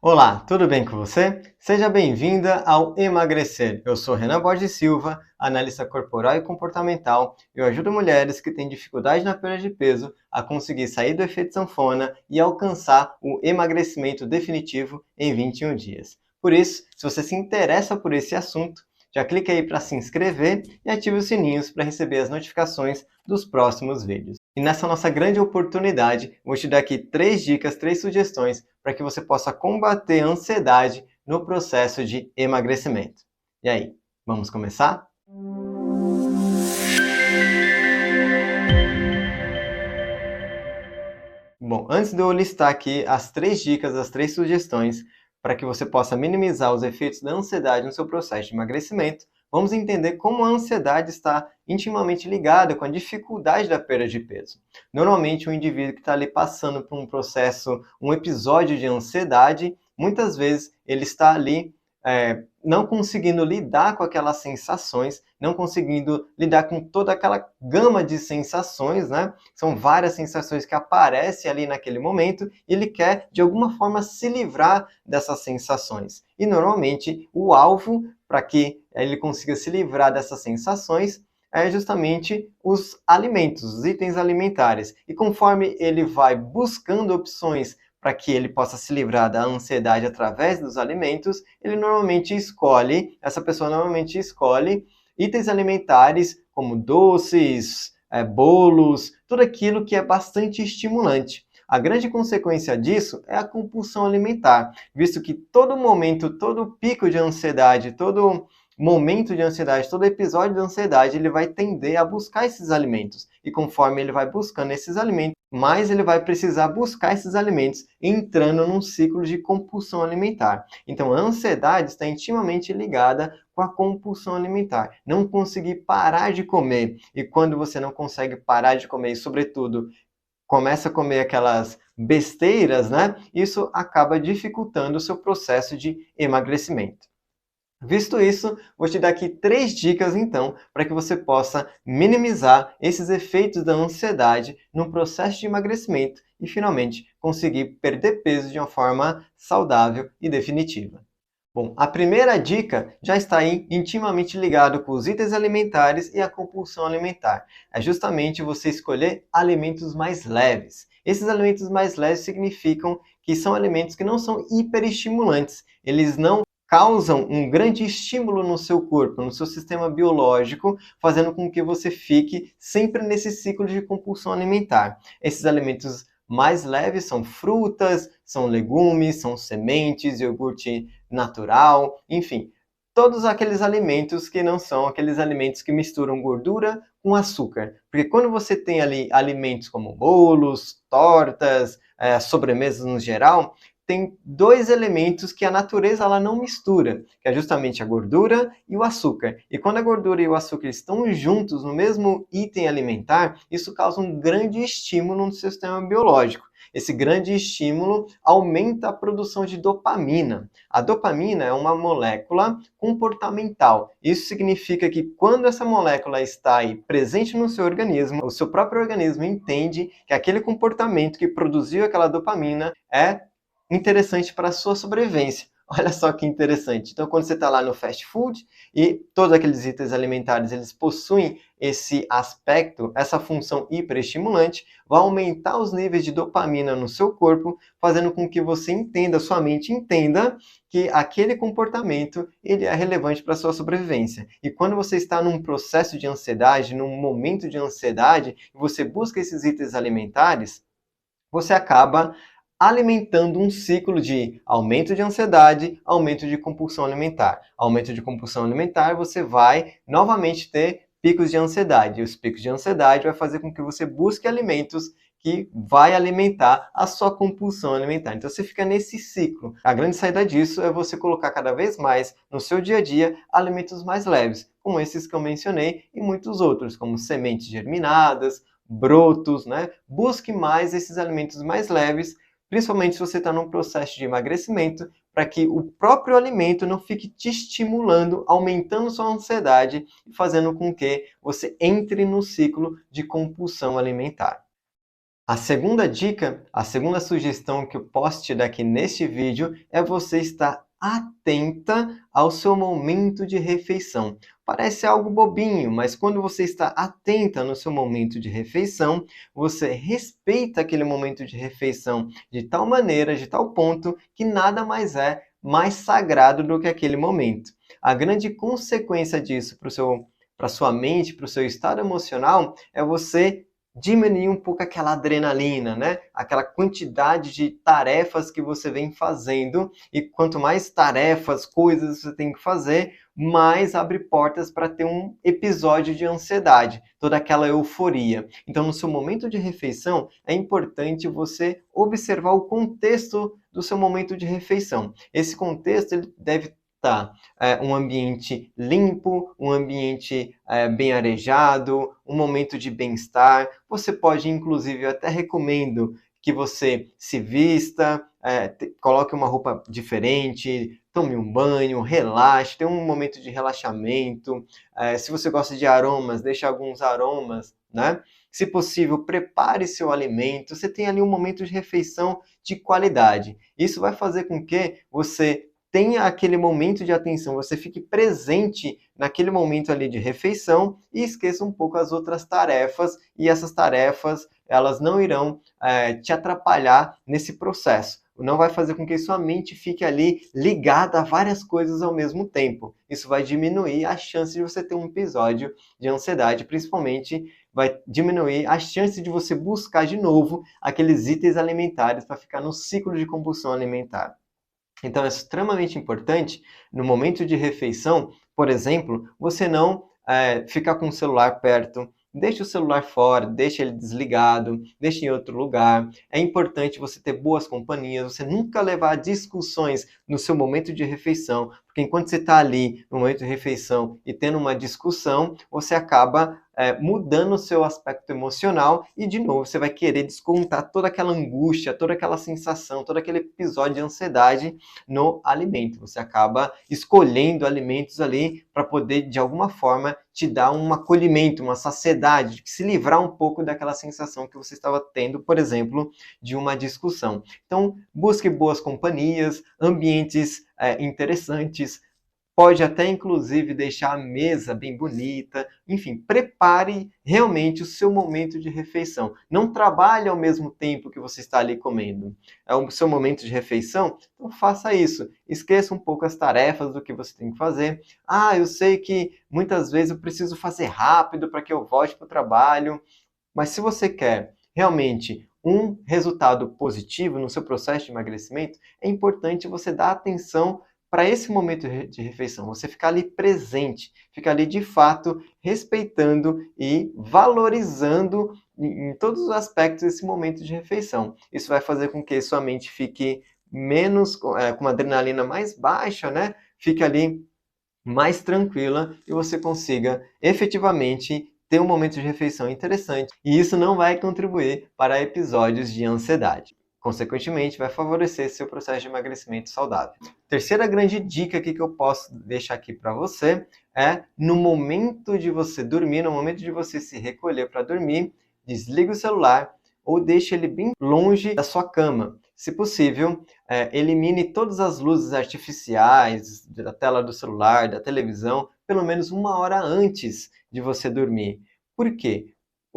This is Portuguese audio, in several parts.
Olá, tudo bem com você? Seja bem-vinda ao Emagrecer. Eu sou Renan Borges Silva, analista corporal e comportamental. Eu ajudo mulheres que têm dificuldade na perda de peso a conseguir sair do efeito sanfona e alcançar o emagrecimento definitivo em 21 dias. Por isso, se você se interessa por esse assunto, já clique aí para se inscrever e ative os sininhos para receber as notificações dos próximos vídeos. E nessa nossa grande oportunidade, vou te dar aqui 3 dicas, 3 sugestões para que você possa combater a ansiedade no processo de emagrecimento. E aí, vamos começar? Bom, antes de eu listar aqui as 3 dicas, as 3 sugestões para que você possa minimizar os efeitos da ansiedade no seu processo de emagrecimento, vamos entender como a ansiedade está intimamente ligada com a dificuldade da perda de peso. Normalmente, o indivíduo que está ali passando por um processo, um episódio de ansiedade, muitas vezes ele está ali não conseguindo lidar com aquelas sensações, não conseguindo lidar com toda aquela gama de sensações, né? São várias sensações que aparecem ali naquele momento e ele quer, de alguma forma, se livrar dessas sensações. E, normalmente, o alvo para que ele consiga se livrar dessas sensações é justamente os alimentos, os itens alimentares. E conforme ele vai buscando opções para que ele possa se livrar da ansiedade através dos alimentos, essa pessoa normalmente escolhe itens alimentares como doces, bolos, tudo aquilo que é bastante estimulante. A grande consequência disso é a compulsão alimentar, visto que todo momento, todo pico de ansiedade, todo momento de ansiedade, todo episódio de ansiedade, ele vai tender a buscar esses alimentos. E conforme ele vai buscando esses alimentos, mais ele vai precisar buscar esses alimentos, entrando num ciclo de compulsão alimentar. Então, a ansiedade está intimamente ligada com a compulsão alimentar. Não conseguir parar de comer. E quando você não consegue parar de comer, e sobretudo começa a comer aquelas besteiras, né? Isso acaba dificultando o seu processo de emagrecimento. Visto isso, vou te dar aqui 3 dicas então para que você possa minimizar esses efeitos da ansiedade no processo de emagrecimento e finalmente conseguir perder peso de uma forma saudável e definitiva. Bom, a primeira dica já está aí intimamente ligado com os itens alimentares e a compulsão alimentar. É justamente você escolher alimentos mais leves. Esses alimentos mais leves significam que são alimentos que não são hiperestimulantes. Eles não causam um grande estímulo no seu corpo, no seu sistema biológico, fazendo com que você fique sempre nesse ciclo de compulsão alimentar. Esses alimentos mais leves são frutas, são legumes, são sementes, iogurte natural, enfim, todos aqueles alimentos que não são aqueles alimentos que misturam gordura com açúcar. Porque quando você tem ali alimentos como bolos, tortas, sobremesas no geral, tem 2 elementos que a natureza ela não mistura, que é justamente a gordura e o açúcar. E quando a gordura e o açúcar estão juntos no mesmo item alimentar, isso causa um grande estímulo no sistema biológico. Esse grande estímulo aumenta a produção de dopamina. A dopamina é uma molécula comportamental. Isso significa que quando essa molécula está aí presente no seu organismo, o seu próprio organismo entende que aquele comportamento que produziu aquela dopamina é interessante para a sua sobrevivência. Olha só que interessante. Então, quando você está lá no fast food e todos aqueles itens alimentares eles possuem esse aspecto, essa função hiperestimulante, vai aumentar os níveis de dopamina no seu corpo, fazendo com que você entenda, sua mente entenda que aquele comportamento ele é relevante para a sua sobrevivência. E quando você está num processo de ansiedade, num momento de ansiedade, e você busca esses itens alimentares, você acaba alimentando um ciclo de aumento de ansiedade, aumento de compulsão alimentar. Aumento de compulsão alimentar, você vai novamente ter picos de ansiedade. E os picos de ansiedade vai fazer com que você busque alimentos que vai alimentar a sua compulsão alimentar. Então você fica nesse ciclo. A grande saída disso é você colocar cada vez mais no seu dia a dia alimentos mais leves, como esses que eu mencionei e muitos outros, como sementes germinadas, brotos, né? Busque mais esses alimentos mais leves, principalmente se você está num processo de emagrecimento, para que o próprio alimento não fique te estimulando, aumentando sua ansiedade e fazendo com que você entre no ciclo de compulsão alimentar. A segunda dica, a segunda sugestão que eu posso te dar aqui neste vídeo é você estar atenta ao seu momento de refeição. Parece algo bobinho, mas quando você está atenta no seu momento de refeição, você respeita aquele momento de refeição de tal maneira, de tal ponto, que nada mais é mais sagrado do que aquele momento. A grande consequência disso para sua mente, para o seu estado emocional, é você diminuir um pouco aquela adrenalina, né? Aquela quantidade de tarefas que você vem fazendo, e quanto mais tarefas, coisas você tem que fazer, mais abre portas para ter um episódio de ansiedade, toda aquela euforia. Então, no seu momento de refeição, é importante você observar o contexto do seu momento de refeição. Esse contexto ele deve estar um ambiente limpo, um ambiente bem arejado, um momento de bem-estar. Você pode, inclusive, eu até recomendo que você se vista, coloque uma roupa diferente, tome um banho, relaxe, tenha um momento de relaxamento. Se você gosta de aromas, deixe alguns aromas, né? Se possível, prepare seu alimento. Você tem ali um momento de refeição de qualidade. Isso vai fazer com que você tenha aquele momento de atenção, você fique presente naquele momento ali de refeição e esqueça um pouco as outras tarefas, e essas tarefas elas não irão te atrapalhar nesse processo. Não vai fazer com que sua mente fique ali ligada a várias coisas ao mesmo tempo. Isso vai diminuir a chance de você ter um episódio de ansiedade, principalmente vai diminuir a chance de você buscar de novo aqueles itens alimentares para ficar no ciclo de compulsão alimentar. Então, é extremamente importante, no momento de refeição, por exemplo, você não ficar com o celular perto, deixe o celular fora, deixe ele desligado, deixe em outro lugar. É importante você ter boas companhias, você nunca levar discussões no seu momento de refeição, porque enquanto você está ali no momento de refeição e tendo uma discussão, você acaba mudando o seu aspecto emocional e, de novo, você vai querer descontar toda aquela angústia, toda aquela sensação, todo aquele episódio de ansiedade no alimento. Você acaba escolhendo alimentos ali para poder, de alguma forma, te dar um acolhimento, uma saciedade, se livrar um pouco daquela sensação que você estava tendo, por exemplo, de uma discussão. Então, busque boas companhias, ambientes interessantes. Pode até, inclusive, deixar a mesa bem bonita. Enfim, prepare realmente o seu momento de refeição. Não trabalhe ao mesmo tempo que você está ali comendo. É o seu momento de refeição? Então faça isso. Esqueça um pouco as tarefas do que você tem que fazer. Eu sei que muitas vezes eu preciso fazer rápido para que eu volte para o trabalho. Mas se você quer realmente um resultado positivo no seu processo de emagrecimento, é importante você dar atenção para esse momento de refeição, você ficar ali presente, ficar ali de fato respeitando e valorizando em todos os aspectos esse momento de refeição. Isso vai fazer com que sua mente fique menos, com uma adrenalina mais baixa, né? Fique ali mais tranquila e você consiga efetivamente ter um momento de refeição interessante. E isso não vai contribuir para episódios de ansiedade. Consequentemente, vai favorecer seu processo de emagrecimento saudável. Terceira grande dica aqui que eu posso deixar aqui para você é, no momento de você dormir, no momento de você se recolher para dormir, desliga o celular ou deixe ele bem longe da sua cama. Se possível, elimine todas as luzes artificiais da tela do celular, da televisão, pelo menos 1 hora antes de você dormir. Por quê?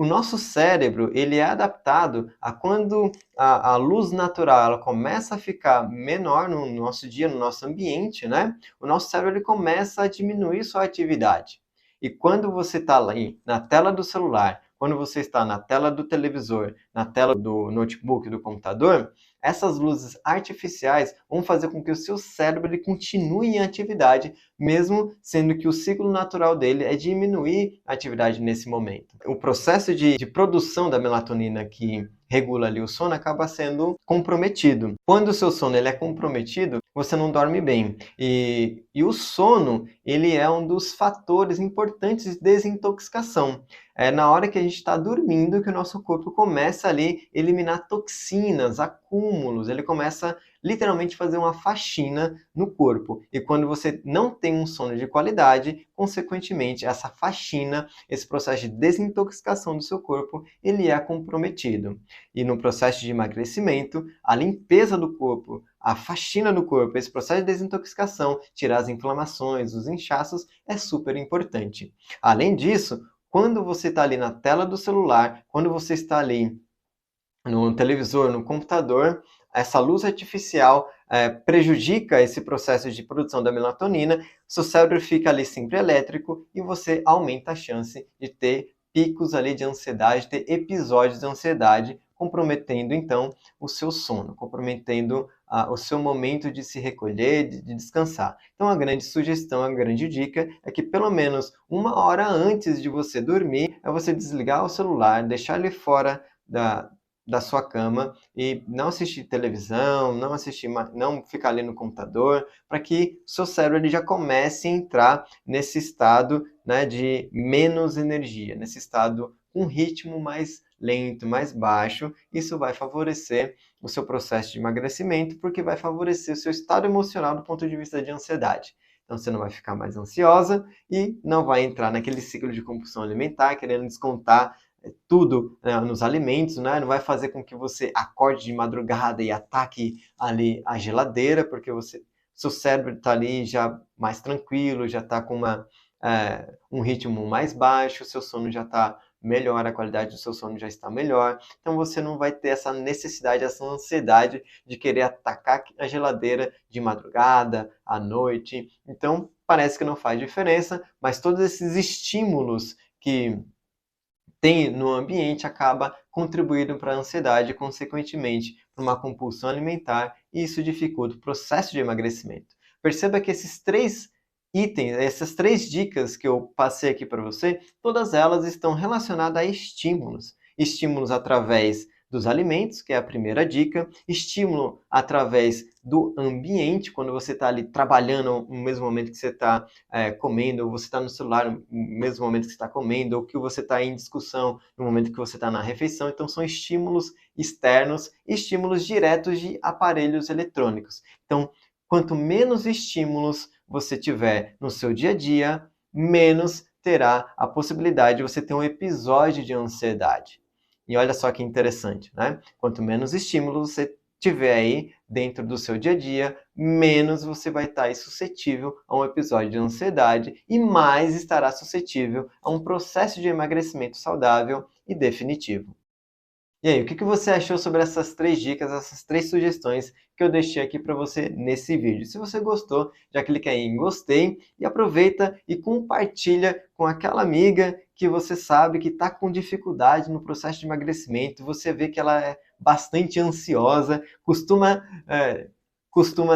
O nosso cérebro ele é adaptado a quando a luz natural ela começa a ficar menor no nosso dia, no nosso ambiente, né? O nosso cérebro ele começa a diminuir sua atividade. E quando você está ali na tela do celular, quando você está na tela do televisor, na tela do notebook, do computador, essas luzes artificiais vão fazer com que o seu cérebro ele continue em atividade, mesmo sendo que o ciclo natural dele é diminuir a atividade nesse momento. O processo de produção da melatonina que regula ali o sono acaba sendo comprometido. Quando o seu sono ele é comprometido, você não dorme bem. E o sono, ele é um dos fatores importantes de desintoxicação. É na hora que a gente está dormindo que o nosso corpo começa ali a eliminar toxinas, acúmulos, ele começa literalmente fazer uma faxina no corpo. E quando você não tem um sono de qualidade, consequentemente, essa faxina, esse processo de desintoxicação do seu corpo, ele é comprometido. E no processo de emagrecimento, a limpeza do corpo, a faxina do corpo, esse processo de desintoxicação, tirar as inflamações, os inchaços, é super importante. Além disso, quando você está ali na tela do celular, quando você está ali no televisor, no computador, essa luz artificial prejudica esse processo de produção da melatonina, seu cérebro fica ali sempre elétrico e você aumenta a chance de ter picos ali de ansiedade, ter episódios de ansiedade, comprometendo então o seu sono, comprometendo o seu momento de se recolher, de descansar. Então a grande sugestão, a grande dica é que pelo menos 1 hora antes de você dormir, é você desligar o celular, deixar ele fora da sua cama e não assistir televisão, não ficar ali no computador, para que o seu cérebro ele já comece a entrar nesse estado, né, de menos energia, nesse estado com um ritmo mais lento, mais baixo. Isso vai favorecer o seu processo de emagrecimento, porque vai favorecer o seu estado emocional do ponto de vista de ansiedade. Então você não vai ficar mais ansiosa e não vai entrar naquele ciclo de compulsão alimentar, querendo descontar tudo nos alimentos, né? Não vai fazer com que você acorde de madrugada e ataque ali a geladeira, porque seu cérebro está ali já mais tranquilo, já está com um ritmo mais baixo, seu sono já está melhor, a qualidade do seu sono já está melhor. Então você não vai ter essa necessidade, essa ansiedade de querer atacar a geladeira de madrugada, à noite. Então parece que não faz diferença, mas todos esses estímulos que tem no ambiente acaba contribuindo para a ansiedade e, consequentemente, para uma compulsão alimentar, e isso dificulta o processo de emagrecimento. Perceba que esses 3 itens, essas 3 dicas que eu passei aqui para você, todas elas estão relacionadas a estímulos. Estímulos através dos alimentos, que é a primeira dica, estímulo através do ambiente, quando você está ali trabalhando no mesmo momento que você está comendo, ou você está no celular no mesmo momento que você está comendo, ou que você está em discussão no momento que você está na refeição. Então, são estímulos externos e estímulos diretos de aparelhos eletrônicos. Então, quanto menos estímulos você tiver no seu dia a dia, menos terá a possibilidade de você ter um episódio de ansiedade. E olha só que interessante, né? Quanto menos estímulos você tiver aí dentro do seu dia a dia, menos você vai estar aí suscetível a um episódio de ansiedade e mais estará suscetível a um processo de emagrecimento saudável e definitivo. E aí, o que você achou sobre essas 3 dicas, essas 3 sugestões que eu deixei aqui para você nesse vídeo? Se você gostou, já clica aí em gostei e aproveita e compartilha com aquela amiga que você sabe que está com dificuldade no processo de emagrecimento, você vê que ela é bastante ansiosa, costuma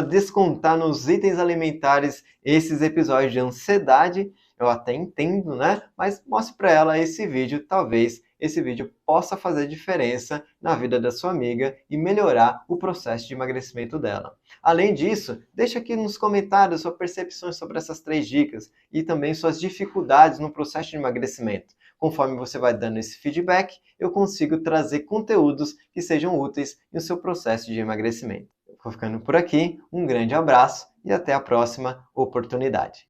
descontar nos itens alimentares esses episódios de ansiedade. Eu até entendo, né? Mas mostre para ela esse vídeo, talvez esse vídeo possa fazer diferença na vida da sua amiga e melhorar o processo de emagrecimento dela. Além disso, deixa aqui nos comentários suas percepções sobre essas 3 dicas e também suas dificuldades no processo de emagrecimento. Conforme você vai dando esse feedback, eu consigo trazer conteúdos que sejam úteis no seu processo de emagrecimento. Eu vou ficando por aqui, um grande abraço e até a próxima oportunidade.